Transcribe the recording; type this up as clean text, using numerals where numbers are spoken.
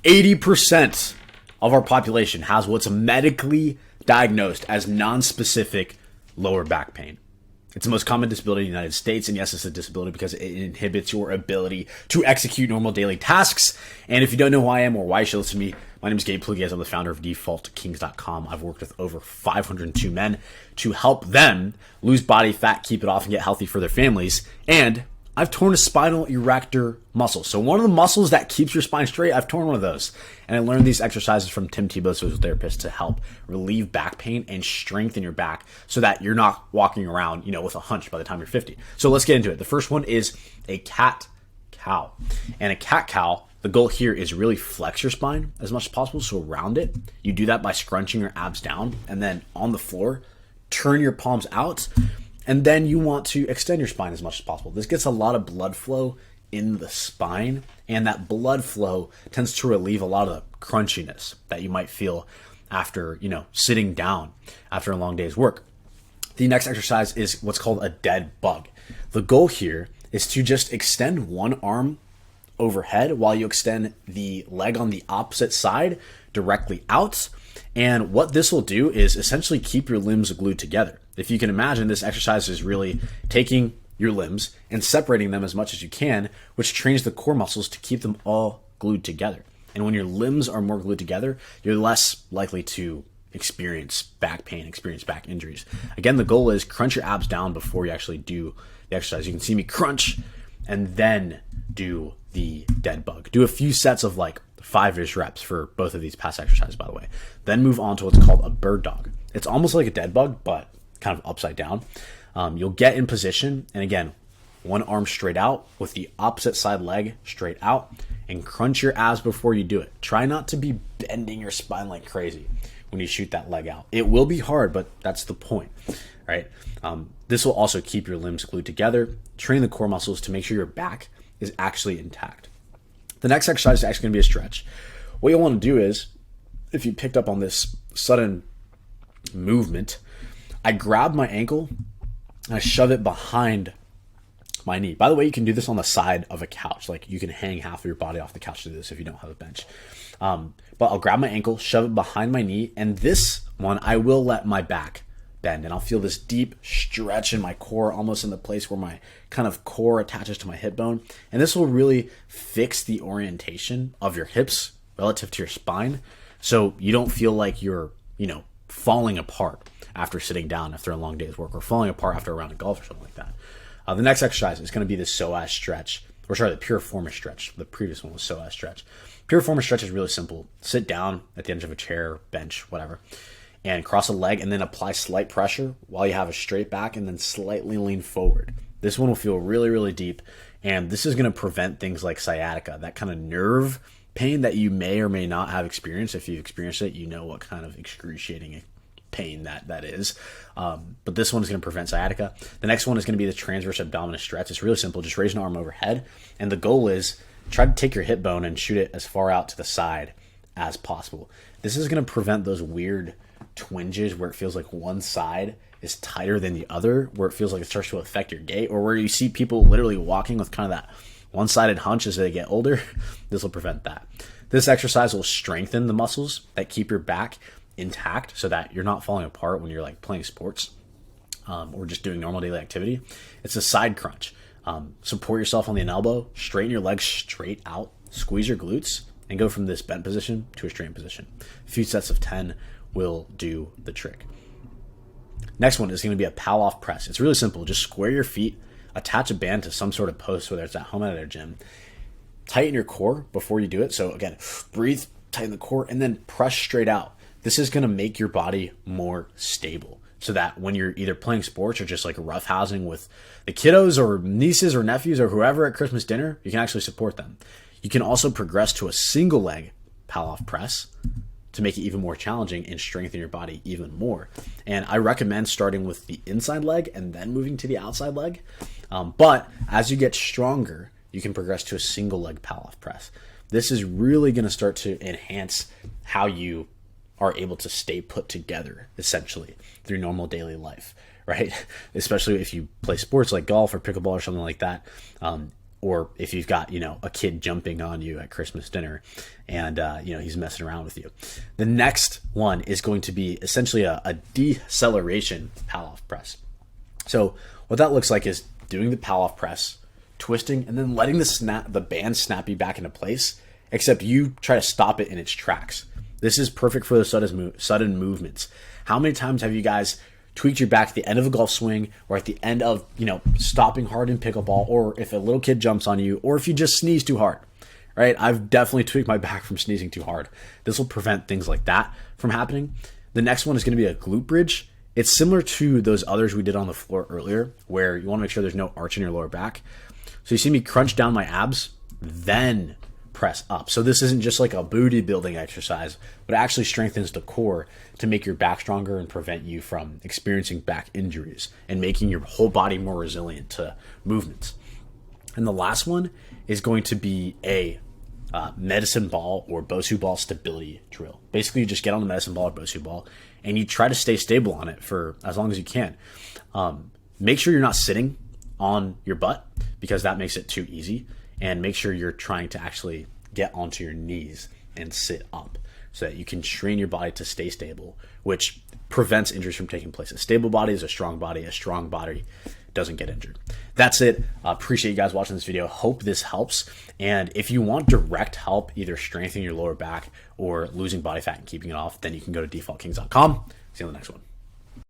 80% of our population has what's medically diagnosed as non-specific lower back pain. It's the most common disability in the United States, and yes, it's a disability because it inhibits your ability to execute normal daily tasks. And if you don't know who I am or why you should listen to me, my name is Gabriel Pluguez. I'm the founder of DefaultKings.com. I've worked with over 502 men to help them lose body fat, keep it off, and get healthy for their families. And I've torn a spinal erector muscle. So one of the muscles that keeps your spine straight, I've torn one of those. And I learned these exercises from Tim Tebow's physical therapist to help relieve back pain and strengthen your back so that you're not walking around, with a hunch by the time you're 50. So let's get into it. The first one is a cat-cow. And a cat-cow, the goal here is really flex your spine as much as possible, so round it. You do that by scrunching your abs down, and then on the floor, turn your palms out. And then you want to extend your spine as much as possible. This gets a lot of blood flow in the spine, and that blood flow tends to relieve a lot of the crunchiness that you might feel after, sitting down after a long day's work. The next exercise is what's called a dead bug. The goal here is to just extend one arm overhead while you extend the leg on the opposite side directly out. And what this will do is essentially keep your limbs glued together. If you can imagine, this exercise is really taking your limbs and separating them as much as you can, which trains the core muscles to keep them all glued together. And when your limbs are more glued together, you're less likely to experience back pain, experience back injuries. Again, the goal is crunch your abs down before you actually do the exercise. You can see me crunch and then do the dead bug. Do a few sets of 5-ish reps for both of these past exercises, by the way. Then move on to what's called a bird dog. It's almost like a dead bug, but kind of upside down. You'll get in position, and again, one arm straight out with the opposite side leg straight out, and crunch your abs before you do it. Try not to be bending your spine like crazy when you shoot that leg out. It will be hard, but that's the point, right? This will also keep your limbs glued together, train the core muscles to make sure your back is actually intact. The next exercise is actually going to be a stretch. What you'll want to do is, if you picked up on this sudden movement, I grab my ankle and I shove it behind my knee. By the way, you can do this on the side of a couch. You can hang half of your body off the couch to do this if you don't have a bench. But I'll grab my ankle, shove it behind my knee, and this one, I will let my back bend. And I'll feel this deep stretch in my core, almost in the place where my kind of core attaches to my hip bone. And this will really fix the orientation of your hips relative to your spine, so you don't feel like you're, falling apart after sitting down after a long day's work, or falling apart after a round of golf or something like that. The next exercise is going to be the psoas stretch, the piriformis stretch. The previous one was psoas stretch. Piriformis stretch is really simple. Sit down at the edge of a chair, bench, whatever, and cross a leg, and then apply slight pressure while you have a straight back, and then slightly lean forward. This one will feel really, really deep, and this is going to prevent things like sciatica, that kind of nerve pain that you may or may not have experienced. If you've experienced it, you know what kind of excruciating pain that is. But this one is going to prevent sciatica. The next one is going to be the transverse abdominal stretch. It's really simple. Just raise an arm overhead, and the goal is try to take your hip bone and shoot it as far out to the side as possible. This is going to prevent those weird twinges where it feels like one side is tighter than the other, where it feels like it starts to affect your gait, or where you see people literally walking with kind of that one-sided hunch as they get older. This will prevent that. This exercise will strengthen the muscles that keep your back intact so that you're not falling apart when you're playing sports or just doing normal daily activity. It's a side crunch. Support yourself on the elbow, straighten your legs straight out, squeeze your glutes, and go from this bent position to a straightened position. A few sets of 10 will do the trick. Next one is going to be a Poff Press. It's really simple. Just square your feet, attach a band to some sort of post, whether it's at home or at a gym. Tighten your core before you do it. So again, breathe, tighten the core, and then press straight out. This is going to make your body more stable so that when you're either playing sports or just roughhousing with the kiddos or nieces or nephews or whoever at Christmas dinner, you can actually support them. You can also progress to a single leg Poff Press to make it even more challenging and strengthen your body even more. And I recommend starting with the inside leg and then moving to the outside leg. But as you get stronger, you can progress to a single leg Poff Press. This is really going to start to enhance how you are able to stay put together, essentially, through normal daily life, right? Especially if you play sports like golf or pickleball or something like that. or if you've got, a kid jumping on you at Christmas dinner and, he's messing around with you. The next one is going to be essentially a deceleration Poff press. So what that looks like is doing the Poff press, twisting, and then letting the band snap you back into place, except you try to stop it in its tracks. This is perfect for the sudden movements. How many times have you guys tweaked your back at the end of a golf swing, or at the end of, stopping hard in pickleball, or if a little kid jumps on you, or if you just sneeze too hard, right? I've definitely tweaked my back from sneezing too hard. This will prevent things like that from happening. The next one is going to be a glute bridge. It's similar to those others we did on the floor earlier, where you want to make sure there's no arch in your lower back. So you see me crunch down my abs, then press up. So this isn't just like a booty building exercise, but it actually strengthens the core to make your back stronger and prevent you from experiencing back injuries and making your whole body more resilient to movements. And the last one is going to be a medicine ball or Bosu Ball stability drill. Basically, you just get on the medicine ball or Bosu Ball and you try to stay stable on it for as long as you can. Make sure you're not sitting on your butt, because that makes it too easy. And make sure you're trying to actually get onto your knees and sit up so that you can train your body to stay stable, which prevents injuries from taking place. A stable body is a strong body. A strong body doesn't get injured. That's it. Appreciate you guys watching this video. Hope this helps. And if you want direct help, either strengthening your lower back or losing body fat and keeping it off, then you can go to defaultkings.com. See you on the next one.